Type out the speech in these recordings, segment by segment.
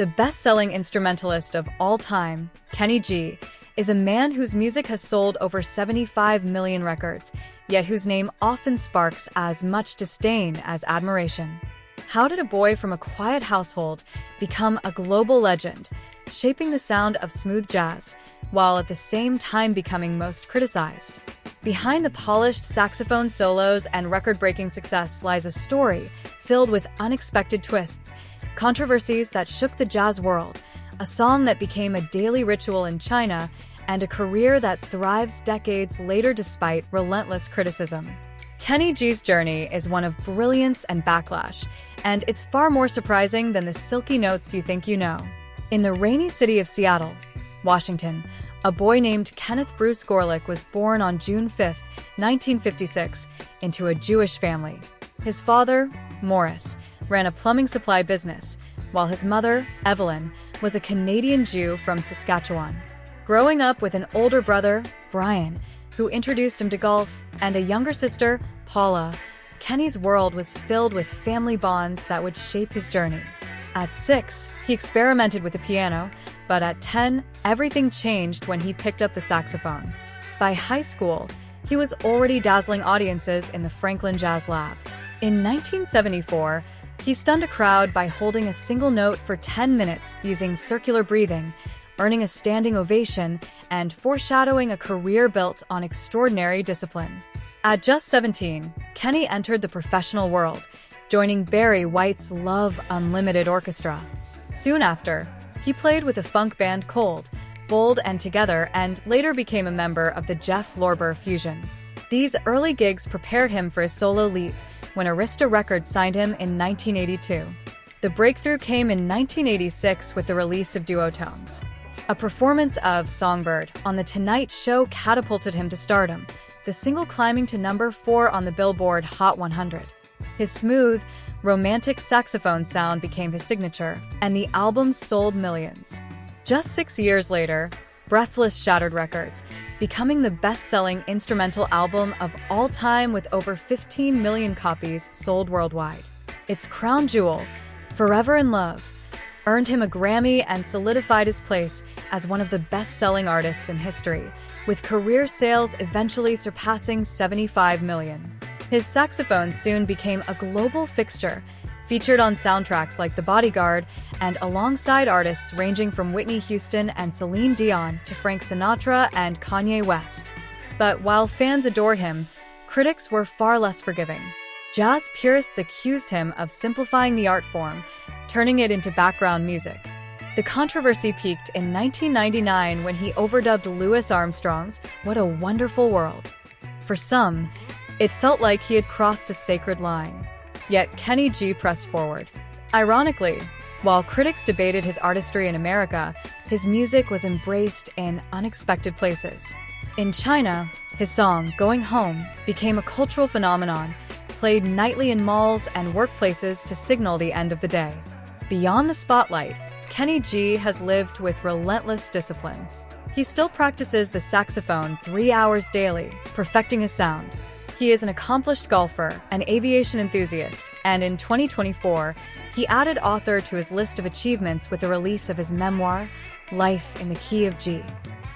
The best-selling instrumentalist of all time, Kenny G, is a man whose music has sold over 75 million records, yet whose name often sparks as much disdain as admiration. How did a boy from a quiet household become a global legend, shaping the sound of smooth jazz, while at the same time becoming most criticized? Behind the polished saxophone solos and record-breaking success lies a story filled with unexpected twists, controversies that shook the jazz world, a song that became a daily ritual in China, and a career that thrives decades later despite relentless criticism. Kenny G's journey is one of brilliance and backlash, and it's far more surprising than the silky notes you think you know. In the rainy city of Seattle, Washington, a boy named Kenneth Bruce Gorlick was born on June 5, 1956, into a Jewish family. His father, Morris, ran a plumbing supply business, while his mother, Evelyn, was a Canadian Jew from Saskatchewan. Growing up with an older brother, Brian, who introduced him to golf, and a younger sister, Paula, Kenny's world was filled with family bonds that would shape his journey. At 6, he experimented with the piano, but at 10, everything changed when he picked up the saxophone. By high school, he was already dazzling audiences in the Franklin Jazz Lab. In 1974, he stunned a crowd by holding a single note for 10 minutes using circular breathing, earning a standing ovation and foreshadowing a career built on extraordinary discipline. At just 17, Kenny entered the professional world, joining Barry White's Love Unlimited Orchestra. Soon after, he played with the funk band Cold, Bold and Together, and later became a member of the Jeff Lorber Fusion. These early gigs prepared him for his solo leap when Arista Records signed him in 1982. The breakthrough came in 1986 with the release of Duotones. A performance of Songbird on The Tonight Show catapulted him to stardom, the single climbing to number 4 on the Billboard Hot 100. His smooth, romantic saxophone sound became his signature, and the album sold millions. Just 6 years later, Breathless shattered records, becoming the best-selling instrumental album of all time with over 15 million copies sold worldwide. Its crown jewel, Forever in Love, earned him a Grammy and solidified his place as one of the best-selling artists in history, with career sales eventually surpassing 75 million. His saxophone soon became a global fixture, featured on soundtracks like The Bodyguard and alongside artists ranging from Whitney Houston and Celine Dion to Frank Sinatra and Kanye West. But while fans adored him, critics were far less forgiving. Jazz purists accused him of simplifying the art form, turning it into background music. The controversy peaked in 1999 when he overdubbed Louis Armstrong's "What a Wonderful World." For some, it felt like he had crossed a sacred line. Yet Kenny G pressed forward. Ironically, while critics debated his artistry in America, his music was embraced in unexpected places. In China, his song, Going Home, became a cultural phenomenon, played nightly in malls and workplaces to signal the end of the day. Beyond the spotlight, Kenny G has lived with relentless discipline. He still practices the saxophone 3 hours daily, perfecting his sound. He is an accomplished golfer, an aviation enthusiast, and in 2024, he added author to his list of achievements with the release of his memoir, Life in the Key of G.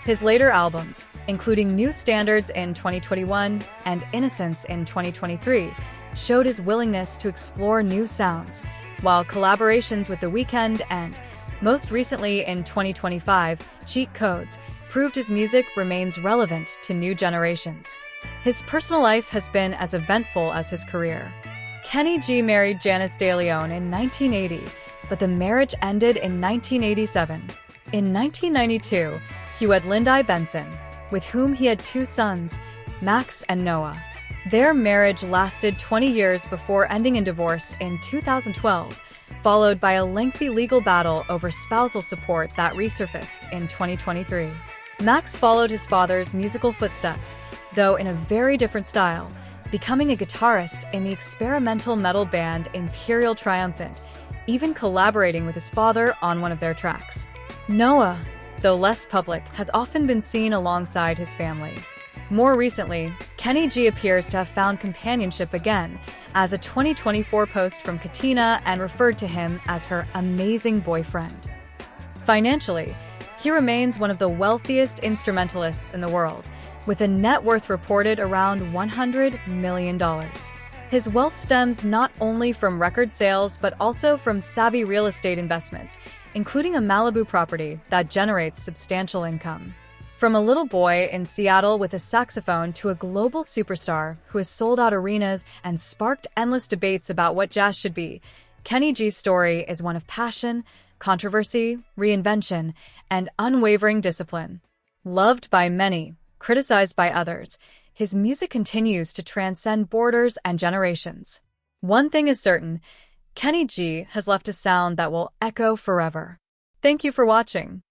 His later albums, including New Standards in 2021 and Innocence in 2023, showed his willingness to explore new sounds, while collaborations with The Weeknd and, most recently in 2025, Cheat Codes, proved his music remains relevant to new generations. His personal life has been as eventful as his career. Kenny G married Janice De Leon in 1980, but the marriage ended in 1987. In 1992, he wed Lindy Benson, with whom he had 2 sons, Max and Noah. Their marriage lasted 20 years before ending in divorce in 2012, followed by a lengthy legal battle over spousal support that resurfaced in 2023. Max followed his father's musical footsteps, though in a very different style, becoming a guitarist in the experimental metal band Imperial Triumphant, even collaborating with his father on one of their tracks. Noah, though less public, has often been seen alongside his family. More recently, Kenny G appears to have found companionship again, as a 2024 post from Katina and referred to him as her amazing boyfriend. Financially, he remains one of the wealthiest instrumentalists in the world, with a net worth reported around $100 million. His wealth stems not only from record sales but also from savvy real estate investments, including a Malibu property that generates substantial income. From a little boy in Seattle with a saxophone to a global superstar who has sold out arenas and sparked endless debates about what jazz should be, Kenny G's story is one of passion, controversy, reinvention, and unwavering discipline. Loved by many, criticized by others, his music continues to transcend borders and generations. One thing is certain, Kenny G has left a sound that will echo forever. Thank you for watching.